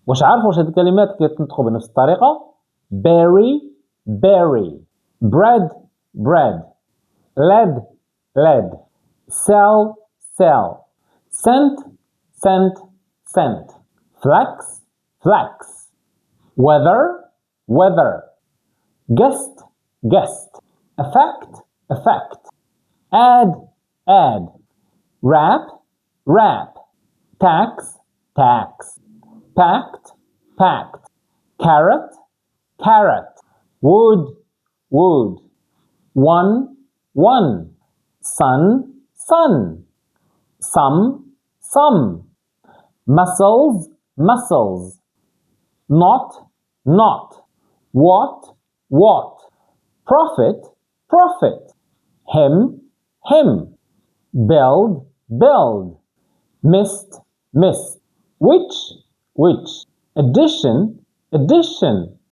واش عارف واش هاد الكلمات كيتنطقوا بنفس الطريقة؟ berry berry bread bread lead lead sell sell cent cent cent flax flax weather weather guest guest effect effect add add wrap wrap tax tax packed packed carrot carrot wood wood one one sun sun some some muscles muscles not not what profit profit him him build build mist mist which addition addition